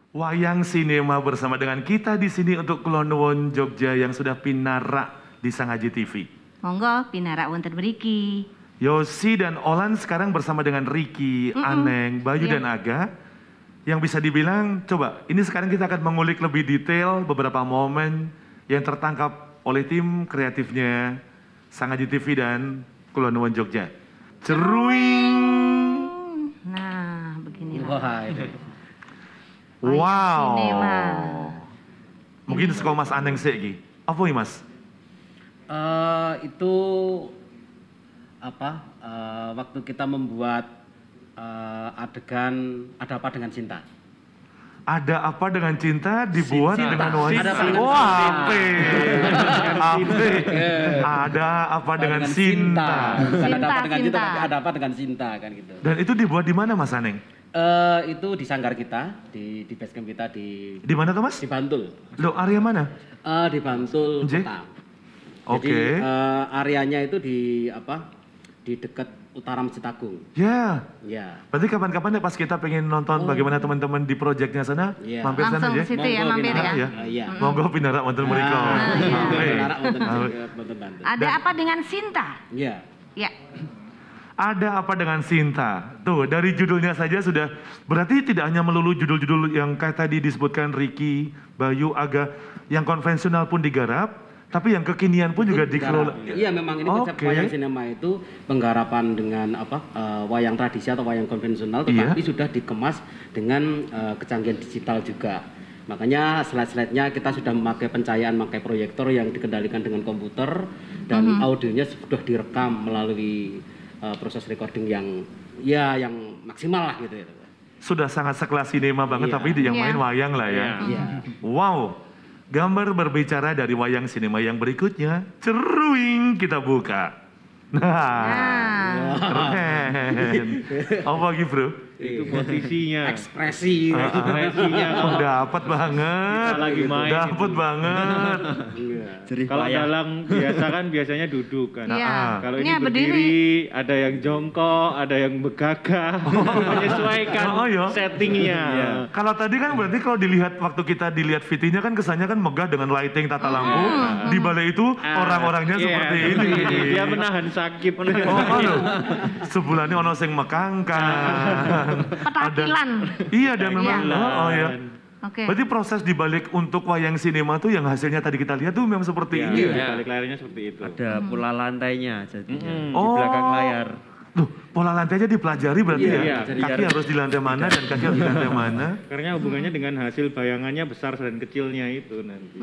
Wayang Sinema bersama dengan kita di sini untuk Kulon Nuwun Jogja yang sudah pinarak di Sangaji TV. Monggo pinarak wonten mriki. Yosi dan Olan sekarang bersama dengan Ricky, Aneng, Bayu dan Aga. Yang bisa dibilang, coba ini sekarang kita akan mengulik lebih detail beberapa momen yang tertangkap oleh tim kreatifnya Sangaji TV dan Kulon Nuwun Jogja. Ceruing. Nah, beginilah. Wah, ini. Wow. Sinema. Mungkin sekolah Mas Aneng sih, apa ini Mas? Itu apa? Waktu kita membuat adegan Ada Apa Dengan Cinta. Ada apa dengan cinta dibuat Cinta. dengan wanita. Ada apa dengan Wah, cinta? ape. Ada apa dengan cinta. Bukan ada apa Cinta, dengan cinta, cinta. tapi ada apa dengan cinta kan gitu. Dan itu dibuat di mana Mas Aneng? Itu di sanggar kita, di basecamp kita Di mana tuh Mas? di Bantul. Loh, area mana? Di Bantul Nggih. kota. Oke. Jadi areanya itu di apa? Di dekat utara Masjid Agung. Ya, Ya. berarti kapan-kapan ya pas kita pengen nonton bagaimana teman-teman di proyeknya sana, Iya. mampir sana Langsung ya. ke situ ya, Monggo mampir pinarak, ya. Iya. Monggo pinarak wonten mriko. Pinarak wonten Bantul. Ada apa dengan Sinta? Iya. Ya. Ada apa dengan Sinta? Tuh, dari judulnya saja sudah, berarti tidak hanya melulu judul-judul yang kayak tadi disebutkan Ricky, Bayu, Aga, yang konvensional pun digarap, tapi yang kekinian pun juga dikelola. Iya, memang ini konsep Oke. wayang sinema itu penggarapan dengan apa? Wayang tradisi atau wayang konvensional, tetapi sudah dikemas dengan kecanggihan digital juga. Makanya slide-slide-nya kita sudah memakai pencahayaan, memakai proyektor yang dikendalikan dengan komputer dan audionya sudah direkam melalui proses recording yang maksimal lah gitu ya. Sudah sangat sekelas sinema banget, Iya. tapi yang main Iya. wayang lah ya. Iya. Wow, gambar berbicara dari wayang sinema yang berikutnya, ceruing kita buka. Nah, keren. Apa lagi bro? Itu posisinya, Ekspresi. ekspresinya Oh, dapat banget. Kita lagi main Dapat itu. banget. kalau dalang biasa kan biasanya duduk kan. Iya. Kalau Ini ini berdiri, ada yang jongkok, ada yang begagah, menyesuaikan Oh, iya. settingnya. Kalau tadi kan berarti kalau dilihat waktu kita dilihat VT-nya kan kesannya kan megah dengan lighting tata lampu. Di balik itu orang-orangnya Iya, seperti ini. Dia menahan sakit. Oh, anu. Sebulannya ono sing mekangkan. Petakilan. Iya, dan memang Iya. oh ya. Oke. Berarti proses dibalik untuk wayang sinema tuh yang hasilnya tadi kita lihat tuh memang seperti ini. Iya, ya? balik layarnya seperti itu. Ada pola lantainya jadinya di Oh. belakang layar. Tuh, pola lantainya dipelajari berarti Iya, ya. iya. Kaki harus di lantai mana dan kaki harus di lantai mana. Karena hubungannya dengan hasil bayangannya besar dan kecilnya itu nanti.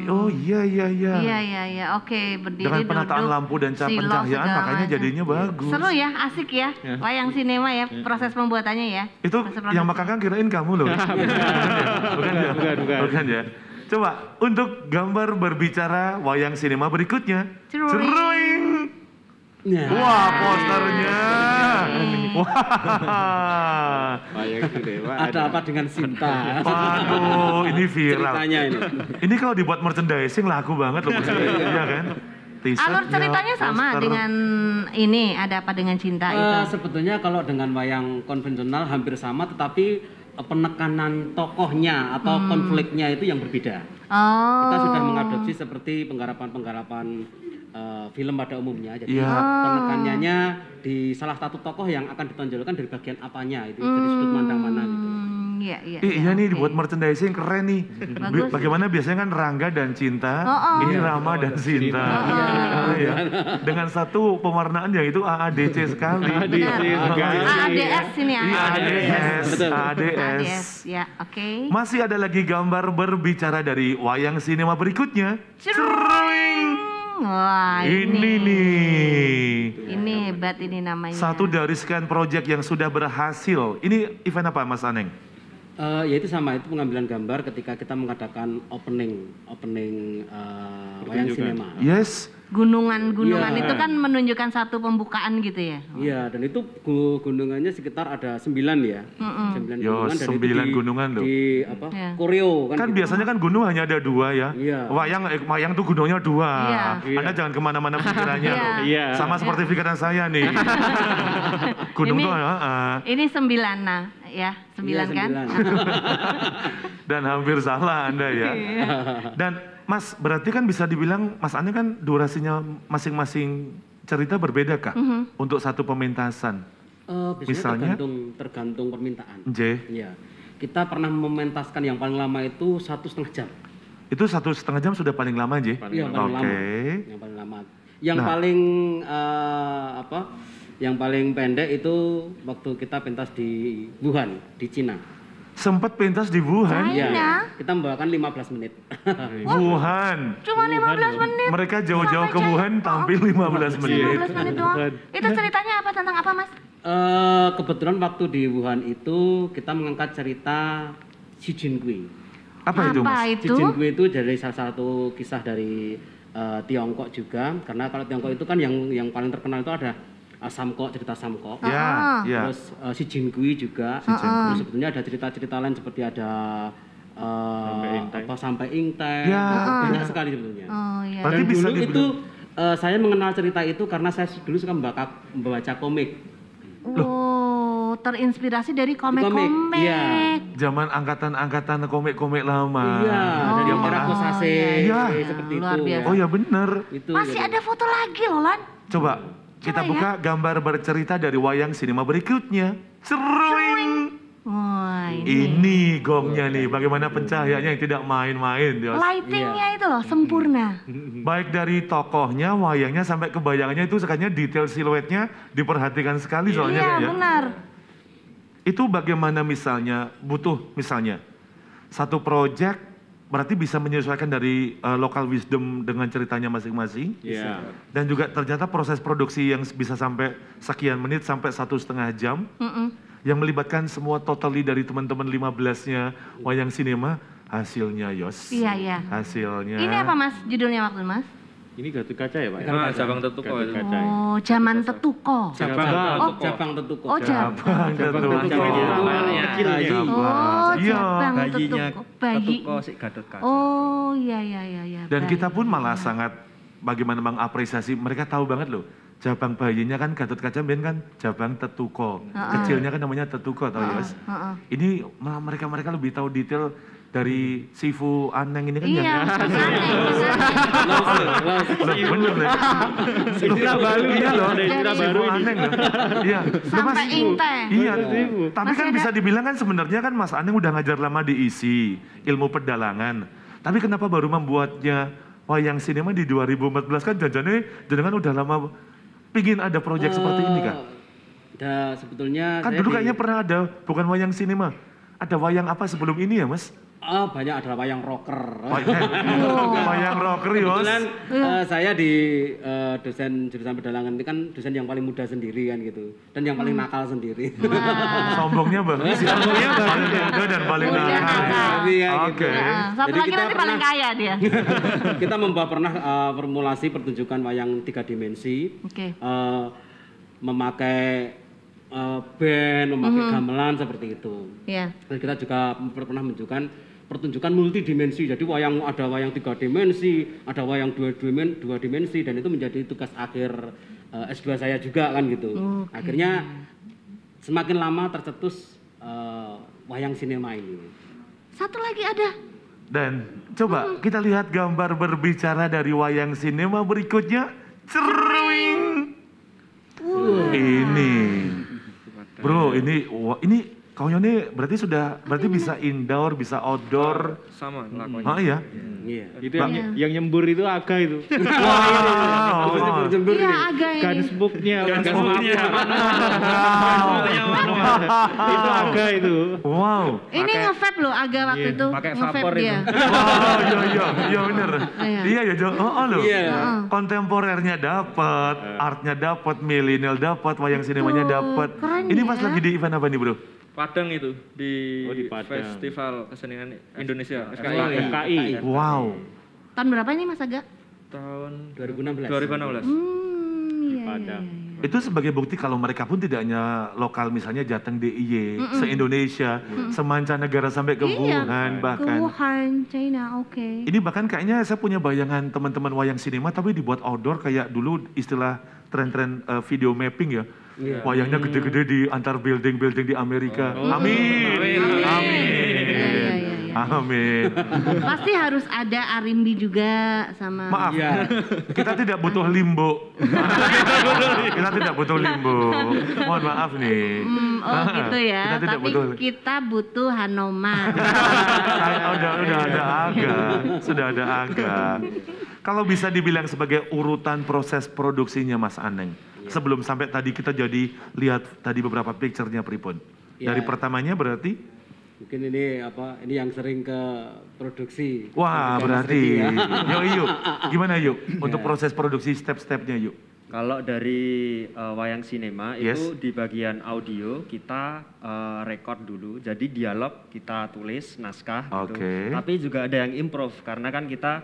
Oh iya iya iya. Iya, iya, iya. Oke, berdiri Dengan penataan duduk, lampu dan silau, pencahayaan segala makanya macam. jadinya bagus. Seru ya, asik ya. Wayang sinema ya, proses pembuatannya ya. Itu Proses yang makakang kirain kamu loh. Bukan ya? Bukan. Bukan ya? Coba untuk gambar berbicara wayang sinema berikutnya. Ceruing. Ceruing. Nah. Wah, posternya. Wah. Wayang sinema Ada apa dengan Sinta? Waduh, ini viral. Ceritanya ini. Ini kalau dibuat merchandising laku banget loh, iya kan? T-shirt, Alur ya, ceritanya sama poster. dengan ini, ada apa dengan cinta itu? Sebetulnya kalau dengan wayang konvensional hampir sama, tetapi penekanan tokohnya atau konfliknya itu yang berbeda. Oh. Kita sudah mengadopsi seperti penggarapan-penggarapan film pada umumnya. Jadi Iya. penekanannya di salah satu tokoh yang akan ditonjolkan dari bagian apanya itu, dari sudut pandang mana gitu. Iya, iya. Iya nih oke. dibuat merchandising keren nih. Bagus. Bagaimana biasanya kan Rangga dan Cinta, Oh. ini Rama dan Sinta. Iya. Dengan satu pewarnaan yang itu AADC sekali. Benar. AADS ini ya. Iya, AADS. Betul. AADS. AADS, ya, oke. Masih ada lagi gambar berbicara dari wayang sinema berikutnya. Ceruing. Wah, Ini nih. Ini hebat ini namanya. Satu dari sekian proyek yang sudah berhasil. Ini event apa Mas Aneng? Ya itu sama, itu pengambilan gambar ketika kita mengadakan opening wayang sinema. Yes. Gunungan-gunungan Iya. itu kan menunjukkan satu pembukaan gitu ya. Iya, dan itu gunungannya sekitar ada 9 ya. 9 Yo, gunungan dan itu 9 gunungan loh. Di apa? Iya. Koreo kan. Kan gitu. biasanya kan gunung hanya ada 2 ya. Iya. Wayang tuh gunungnya 2. Iya. Anda jangan kemana-mana pikirannya Iya. loh. Iya. Sama seperti pikiran saya nih. Gunung Ini- tuh Ini 9 nah ya, 9 Iya, kan? 9. dan hampir salah Anda ya. Dan Mas, berarti kan bisa dibilang Mas Ane kan durasinya masing-masing cerita berbeda kah? Untuk satu pementasan. Biasanya Misalnya? tergantung permintaan. J, Iya. Kita pernah mementaskan yang paling lama itu 1,5 jam. itu 1,5 jam sudah paling lama J? Iya, paling lama. Oke. Yang paling lama. Yang Nah. paling yang paling pendek itu waktu kita pentas di Wuhan, di Cina. Sempat pentas di Wuhan. China? Iya, kita membawakan 15 menit. Wuhan. Cuma 15 menit. Mereka jauh-jauh ke Sampai Wuhan tampil 15 menit. 15 menit doang. Itu ceritanya apa, tentang apa, Mas? Kebetulan waktu di Wuhan itu kita mengangkat cerita Xi Jinping. Apa itu Mas? Xi itu? Jinping itu dari salah satu kisah dari Tiongkok juga, karena kalau Tiongkok itu kan yang paling terkenal itu ada Samko, cerita Samko. Ya, ya. Terus Xi Jinping juga. Terus sebetulnya ada cerita-cerita lain seperti ada sampai Ingtai. Ya. Banyak sekali sebetulnya. Oh iya. Berarti Dan bisa dulu dibilang- itu saya mengenal cerita itu karena saya dulu suka membaca komik. Oh, terinspirasi dari Komik, komik-komik. iya. Zaman angkatan-angkatan komik-komik lama. Iya, dari Yang Kira mana- Kosase, Iya. seperti Luar itu. biasa. Oh ya bener. Itu Masih jadi- ada foto lagi loh, Lan. Coba kita ya. buka gambar bercerita dari wayang sinema berikutnya. Ceruing. Wah, ini. Ini gongnya nih, bagaimana pencahayaannya yang tidak main-main, Dios. Lightingnya itu loh, sempurna. Baik dari tokohnya, wayangnya sampai ke bayangannya itu sekalinya detail siluetnya diperhatikan sekali soalnya Iya, kan ya. benar. Itu bagaimana misalnya satu project berarti bisa menyesuaikan dari local wisdom dengan ceritanya masing-masing. Iya. Dan juga ternyata proses produksi yang bisa sampai sekian menit sampai 1,5 jam. Yang melibatkan semua totally dari teman-teman 15-nya wayang sinema, hasilnya Yos. Iya, iya. Hasilnya. Ini apa, Mas? Judulnya waktu, Mas? Ini Gatot Kaca ya, Pak? Nah, Jabang Tetuko Gatot itu. Kaca. Oh, Zaman Tetuko. Jabang Tetuko. Oh, Jabang. Jabang Jabang Tetuko. kecil Bayi. ya. Oh, Iya. Jabang Bayinya Tetuko. Bayi. Tetuko si Gatot Kaca. Oh, iya, iya, iya, iya. Dan bayi. kita pun malah sangat bagaimana mengapresiasi, mereka tahu banget loh. Jabang bayinya kan Gatot Kaca Ben kan Jabang Tetuko. Kecilnya kan namanya Tetuko tau Yos. Ini malah mereka lebih tahu detail dari Sifu Aneng ini kan Iya, yang aneh. bener deh. Istilah baru Iya loh, ada istilah Sifu baru ini. Aneng loh. Iya. Loh, Mas, Sampai Ingtai. Iya, Sifu. tapi Masih kan ada- bisa dibilang kan sebenarnya kan Mas Aneng udah ngajar lama di ISI, ilmu pedalangan. Tapi kenapa baru membuatnya wayang sinema di 2014 kan jajannya jenengan udah lama pingin ada proyek seperti ini kan? Sebetulnya Kan saya dulu di- kayaknya pernah ada, bukan wayang sinema. Ada wayang apa sebelum ini ya Mas? banyak ada wayang rocker. Wayang rocker Yos. Kebetulan saya di dosen jurusan pedalangan ini kan dosen yang paling muda sendiri kan gitu, dan yang paling nakal sendiri. Sombongnya bagus ya. Paling muda dan paling Muda, nakal. nakal. Iya, Oke. gitu. Satu Jadi lagi kita nanti paling kaya dia. Kita pernah formulasi pertunjukan wayang 3 dimensi. Oke. Memakai band, memakai gamelan seperti itu. Iya. Dan kita juga pernah menunjukkan pertunjukan multidimensi. Jadi ada wayang 3 dimensi, ada wayang 2 dimensi, dan itu menjadi tugas akhir S2 saya juga kan gitu. Oke. Akhirnya semakin lama tercetus wayang sinema ini. Satu lagi ada. Dan coba kita lihat gambar berbicara dari wayang sinema berikutnya. Ceruing. Ini. Bro, ini kaunya nih berarti bisa indoor, bisa outdoor. Sama lakonnya. Oh iya. Iya. Itu yang nyembur itu Aga itu. Wow. Jembur Iya, nih. agak ini. Gunsbooknya. Gunsbooknya. Itu Aga itu. Wow. Ini nge-vape loh agak waktu itu. pakai Nge-vape vapor dia. itu. Oh iya bener. Iya. Iya ya Jo. Oh loh. Iya. Kontemporernya dapat, artnya dapat, milenial dapat, wayang sinemanya dapat. keren Ini ya. pas lagi di event apa nih bro? Padang itu di, Oh, di Padang. Festival Kesenian Indonesia Oh, FKI. iya. FKI. Wow. Tahun berapa ini Mas Aga? Tahun 2016. 2016. Iya, Padang. Itu sebagai bukti kalau mereka pun tidak hanya lokal, misalnya Jateng DIY, se-Indonesia, semancanegara sampai ke Iya. Wuhan Ke bahkan. Wuhan, China, oke. Ini bahkan kayaknya saya punya bayangan teman-teman wayang sinema tapi dibuat outdoor kayak dulu istilah tren-tren video mapping ya. Wayangnya gede-gede di antar building-building di Amerika. Amin. Amin. Iya, iya, iya. Amin. Pasti harus ada Arimbi juga sama. Maaf, Iya. kita tidak butuh limbo. Kita tidak butuh limbo. Mohon maaf nih. Oh gitu ya. Kita tidak Tapi butuh. kita butuh Hanoman. Saya udah ada aga, sudah ada aga. Kalau bisa dibilang sebagai urutan proses produksinya Mas Aneng, sebelum sampai tadi kita jadi lihat tadi beberapa picture-nya Pripun. Iya. Dari pertamanya berarti, Mungkin ini ini yang sering ke produksi. wah Ketika Mas berarti, Riki ya. yuk, gimana yuk untuk proses produksi step-stepnya yuk. Kalau dari wayang sinema Yes. itu di bagian audio kita record dulu, jadi dialog kita tulis naskah gitu. Oke. Tapi juga ada yang improv karena kan kita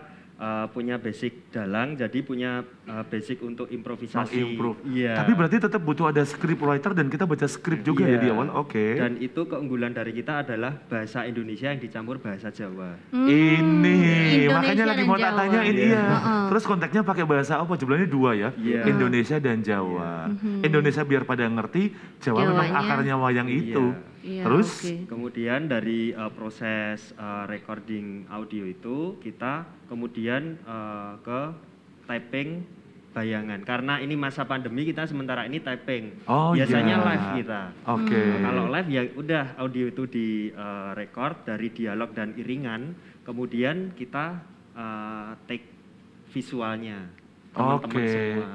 punya basic dalang, jadi punya basic untuk improvisasi. Mengimprove. Iya. Tapi berarti tetap butuh ada script writer dan kita baca script juga ya di Iya. awal. Oke. Dan itu keunggulan dari kita adalah bahasa Indonesia yang dicampur bahasa Jawa. Ini Indonesia makanya lagi dan mau tak Jawa. tanyain Iya. iya. Terus konteksnya pakai bahasa apa? Jumlahnya 2 ya. Iya. Indonesia dan Jawa. Indonesia biar pada ngerti, Jawa memang Jawanya. akarnya wayang itu. Iya, Terus oke. Kemudian dari proses recording audio itu kita kemudian ke typing bayangan. Karena ini masa pandemi kita sementara ini typing. Oh, Biasanya iya. live kita. oke. Kalau live ya udah audio itu di record dari dialog dan iringan, kemudian kita take visualnya. Teman-teman Oke. semua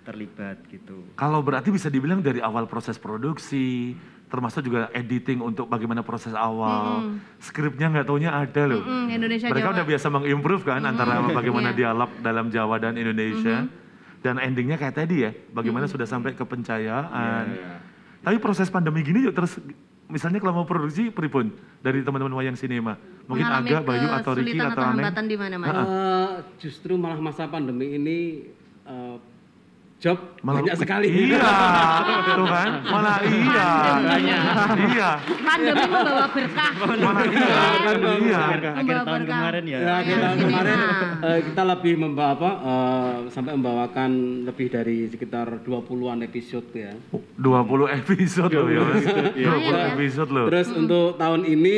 terlibat gitu. Kalau berarti bisa dibilang dari awal proses produksi, termasuk juga editing untuk bagaimana proses awal. Skripnya nggak taunya ada loh. Indonesia Mereka Jawa. udah biasa mengimprove kan antara bagaimana dialog dalam Jawa dan Indonesia. Dan endingnya kayak tadi ya, bagaimana sudah sampai ke pencahayaan. Tapi proses pandemi gini yuk terus, misalnya kalau mau produksi Pripun dari teman-teman wayang sinema. Mungkin Mengalami Aga, Bayu atau Riki kesulitan atau Aneng. hambatan di mana, Mas? Justru malah masa pandemi ini job Malah- banyak sekali. Iya, tuh kan? Malah iya. Iya, Pandemi membawa berkah. malah iya. Iya. Akhir tahun kemarin ya. Ya, kita Iya, kemarin sinema. kita lebih sampai membawakan lebih dari sekitar 20-an episode ya. 20 episode loh ya Mas. 20 Iya. episode loh. Terus untuk tahun ini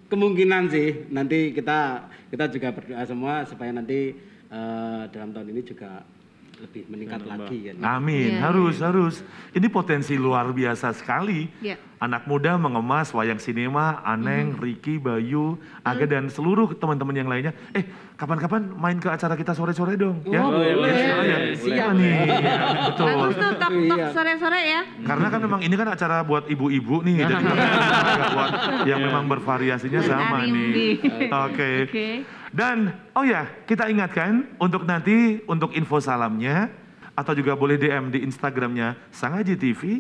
kemungkinan sih nanti kita juga berdoa semua supaya nanti dalam tahun ini juga lebih meningkat lagi kan. Amin, Iya, harus. Ini potensi luar biasa sekali. Iya. Anak muda mengemas wayang sinema, Aneng, Riki, Bayu, Aga dan seluruh teman-teman yang lainnya. Kapan-kapan main ke acara kita sore-sore dong, ya? boleh. Ya, Siap. nih. Betul. Bagus tuh talk Iya. sore-sore ya. Karena kan memang ini kan acara buat ibu-ibu nih, jadi agak buat yang memang bervariasinya sama Arimbi. nih. Oke. Oke. Dan oh ya, kita ingatkan untuk nanti untuk info salamnya atau juga boleh DM di Instagramnya Sangaji TV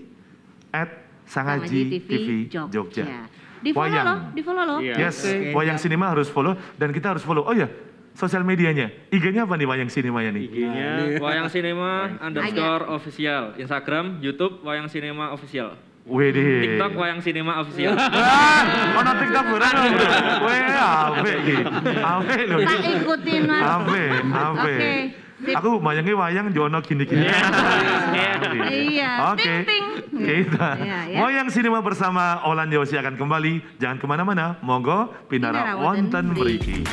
@Sangaji TV Jogja. Di follow Wayang. loh, di follow loh. Iya. Yes, Wayang Sinema harus follow dan kita harus follow. Oh ya, sosial medianya. IG-nya apa nih Wayang Sinemanya nih? IG-nya Wayang Sinema _ official. Instagram, YouTube Wayang Sinema official. Widih. TikTok Wayang Sinema official. Ono TikTok beneran lho, bro. Weh, ape iki. Ape lho. Tak ikutin Mas. Ape. Oke. Sip. Aku bayangnya wayang jono gini-gini. Iya. Oke. Ting, ting. Kita Iya, ya. Wayang Sinema bersama Olan Yosi akan kembali. Jangan kemana-mana. Monggo pinara Pinara wonten wonten mriki.